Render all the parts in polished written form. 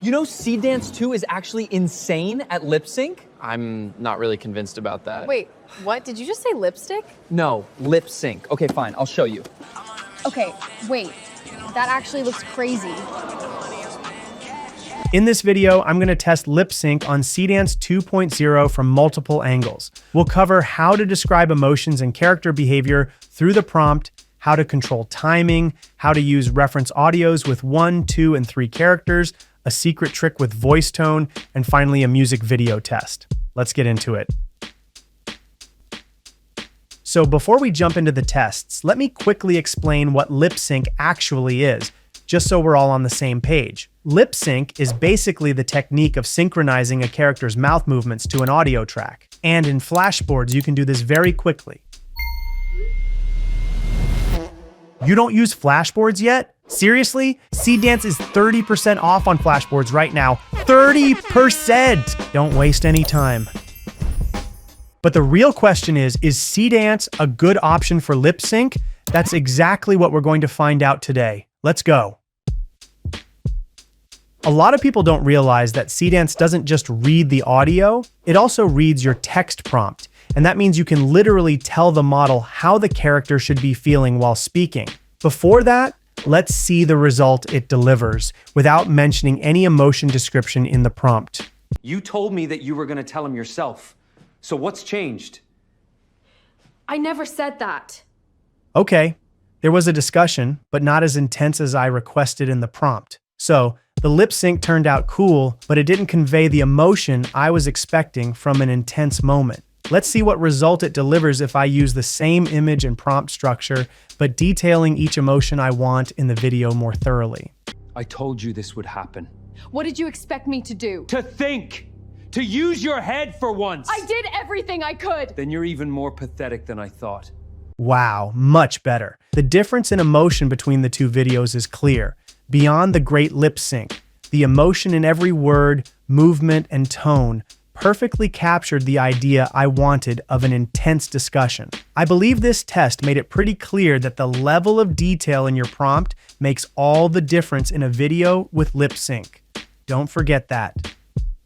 You know Seedance 2 is actually insane at lip sync? I'm not really convinced about that. Wait, what? Did you just say lipstick? No, lip sync. Okay, fine, I'll show you. Okay, wait. That actually looks crazy. In this video, I'm going to test lip sync on Seedance 2.0 from multiple angles. We'll cover how to describe emotions and character behavior through the prompt, how to control timing, how to use reference audios with 1, 2, and 3 characters, a secret trick with voice tone, and finally a music video test. Let's get into it. So before we jump into the tests, let me quickly explain what lip sync actually is, just so we're all on the same page. Lip sync is basically the technique of synchronizing a character's mouth movements to an audio track. And in FlashBoards, you can do this very quickly. You don't use FlashBoards yet? Seriously? Seedance is 30% off on FlashBoards right now. 30%! Don't waste any time. But the real question is Seedance a good option for lip sync? That's exactly what we're going to find out today. Let's go. A lot of people don't realize that Seedance doesn't just read the audio, it also reads your text prompt. And that means you can literally tell the model how the character should be feeling while speaking. Before that, let's see the result it delivers without mentioning any emotion description in the prompt. You told me that you were going to tell him yourself. So what's changed? I never said that. Okay, there was a discussion, but not as intense as I requested in the prompt. So the lip sync turned out cool, but it didn't convey the emotion I was expecting from an intense moment. Let's see what result it delivers if I use the same image and prompt structure, but detailing each emotion I want in the video more thoroughly. I told you this would happen. What did you expect me to do? To think! To use your head for once! I did everything I could! Then you're even more pathetic than I thought. Wow, much better. The difference in emotion between the two videos is clear. Beyond the great lip sync, the emotion in every word, movement, and tone perfectly captured the idea I wanted of an intense discussion. I believe this test made it pretty clear that the level of detail in your prompt makes all the difference in a video with lip sync. Don't forget that.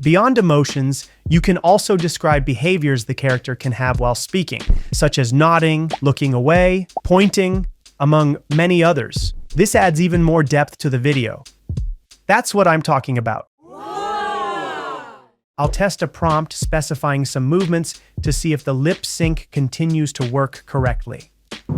Beyond emotions, you can also describe behaviors the character can have while speaking, such as nodding, looking away, pointing, among many others. This adds even more depth to the video. That's what I'm talking about. I'll test a prompt specifying some movements to see if the lip sync continues to work correctly.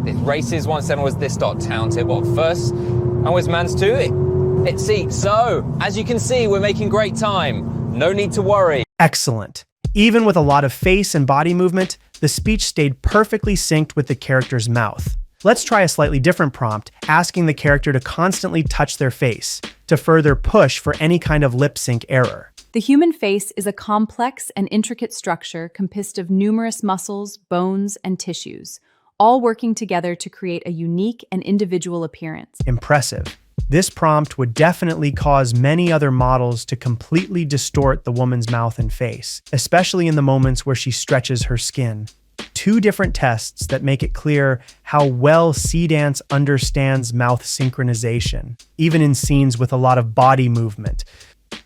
This races once then was this talented, but first, and was man's too. It seats, so as you can see, we're making great time. No need to worry. Excellent. Even with a lot of face and body movement, the speech stayed perfectly synced with the character's mouth. Let's try a slightly different prompt, asking the character to constantly touch their face, to further push for any kind of lip sync error. The human face is a complex and intricate structure composed of numerous muscles, bones, and tissues, all working together to create a unique and individual appearance. Impressive. This prompt would definitely cause many other models to completely distort the woman's mouth and face, especially in the moments where she stretches her skin. Two different tests that make it clear how well Seedance understands mouth synchronization, even in scenes with a lot of body movement.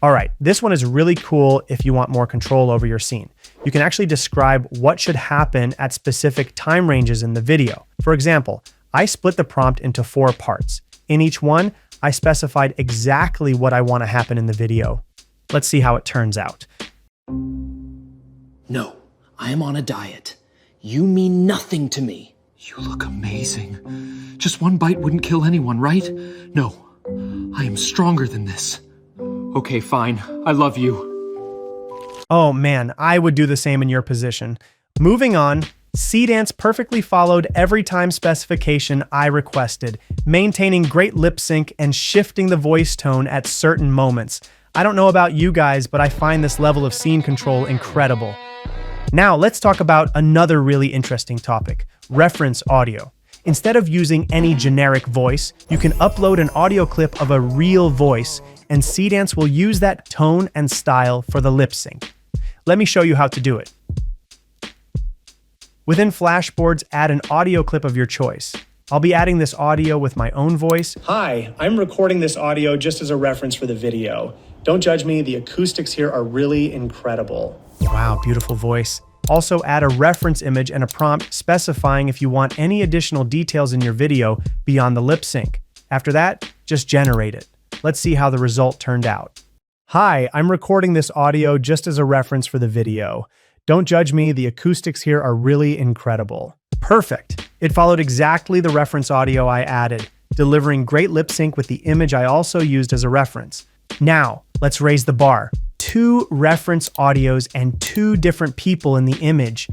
All right, this one is really cool if you want more control over your scene. You can actually describe what should happen at specific time ranges in the video. For example, I split the prompt into 4 parts. In each one, I specified exactly what I want to happen in the video. Let's see how it turns out. No, I am on a diet. You mean nothing to me. You look amazing. Just one bite wouldn't kill anyone, right? No, I am stronger than this. Okay, fine. I love you. Oh man, I would do the same in your position. Moving on, Seedance perfectly followed every time specification I requested, maintaining great lip sync and shifting the voice tone at certain moments. I don't know about you guys, but I find this level of scene control incredible. Now let's talk about another really interesting topic, reference audio. Instead of using any generic voice, you can upload an audio clip of a real voice, and Seedance will use that tone and style for the lip sync. Let me show you how to do it. Within FlashBoards, add an audio clip of your choice. I'll be adding this audio with my own voice. Hi, I'm recording this audio just as a reference for the video. Don't judge me, the acoustics here are really incredible. Wow, beautiful voice. Also add a reference image and a prompt specifying if you want any additional details in your video beyond the lip sync. After that, just generate it. Let's see how the result turned out. Hi, I'm recording this audio just as a reference for the video. Don't judge me, the acoustics here are really incredible. Perfect. It followed exactly the reference audio I added, delivering great lip sync with the image I also used as a reference. Now, let's raise the bar. 2 reference audios and 2 different people in the image.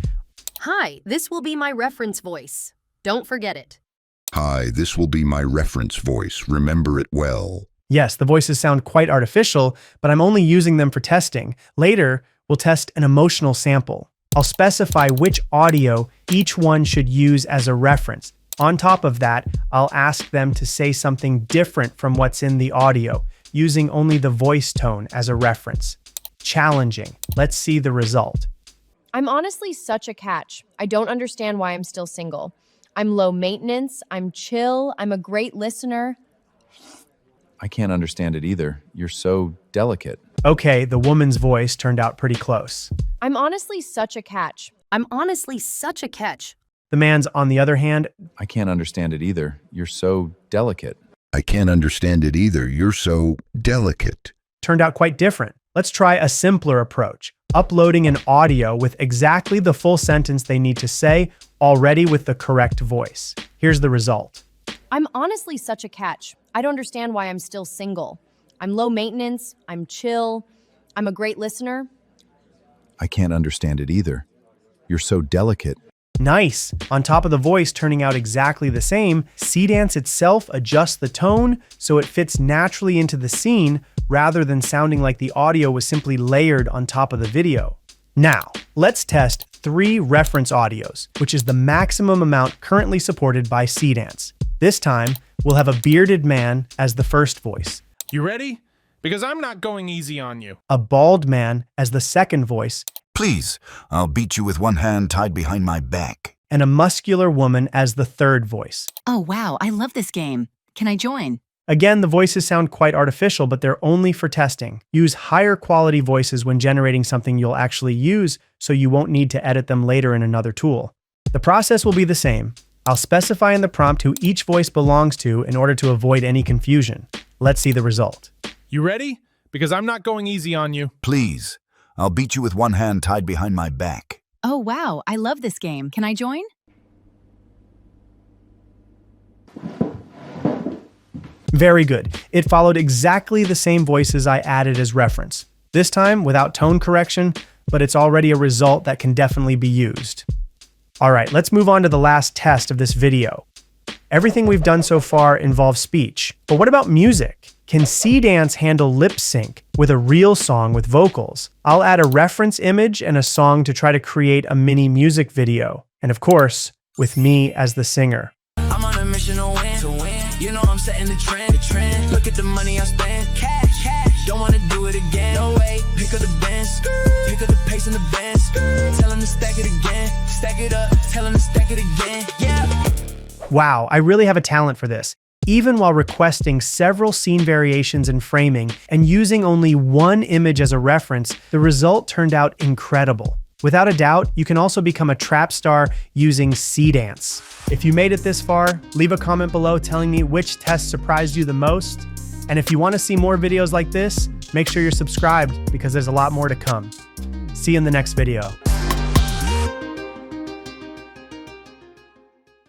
Hi, this will be my reference voice. Don't forget it. Hi, this will be my reference voice. Remember it well. Yes, the voices sound quite artificial, but I'm only using them for testing. Later, we'll test an emotional sample. I'll specify which audio each one should use as a reference. On top of that, I'll ask them to say something different from what's in the audio, using only the voice tone as a reference. Challenging. Let's see the result. I'm honestly such a catch. I don't understand why I'm still single. I'm low maintenance, I'm chill, I'm a great listener. I can't understand it either. You're so delicate. Okay, the woman's voice turned out pretty close. I'm honestly such a catch. I'm honestly such a catch. The man's, on the other hand, I can't understand it either. You're so delicate. I can't understand it either. You're so delicate. turned out quite different. Let's try a simpler approach, uploading an audio with exactly the full sentence they need to say, already with the correct voice. Here's the result. I'm honestly such a catch. I don't understand why I'm still single. I'm low maintenance, I'm chill, I'm a great listener. I can't understand it either. You're so delicate. Nice. On top of the voice turning out exactly the same, Seedance itself adjusts the tone so it fits naturally into the scene rather than sounding like the audio was simply layered on top of the video. Now, let's test 3 reference audios, which is the maximum amount currently supported by Seedance. This time, we'll have a bearded man as the first voice. You ready? Because I'm not going easy on you. A bald man as the second voice. Please, I'll beat you with one hand tied behind my back. And a muscular woman as the third voice. Oh wow, I love this game. Can I join? Again, the voices sound quite artificial, but they're only for testing. Use higher quality voices when generating something you'll actually use, so you won't need to edit them later in another tool. The process will be the same. I'll specify in the prompt who each voice belongs to in order to avoid any confusion. Let's see the result. You ready? Because I'm not going easy on you. Please, I'll beat you with one hand tied behind my back. Oh wow, I love this game. Can I join? Very good. It followed exactly the same voices I added as reference. This time without tone correction, but it's already a result that can definitely be used. All right, let's move on to the last test of this video. Everything we've done so far involves speech, but what about music? Can Seedance handle lip sync with a real song with vocals? I'll add a reference image and a song to try to create a mini music video. And of course, with me as the singer. I'm on a mission to win. You know I'm setting the trend. Look at the money I spend. Cash. Don't wanna do it again. No way. Pick up the Benz. Pick up the pace in the Benz. Tell them to stack it again. Stack it up. Tell them to stack it again. Yeah. Wow, I really have a talent for this. Even while requesting several scene variations and framing and using only one image as a reference, the result turned out incredible. Without a doubt, you can also become a trap star using Seedance. If you made it this far, leave a comment below telling me which test surprised you the most. And if you want to see more videos like this, make sure you're subscribed because there's a lot more to come. See you in the next video.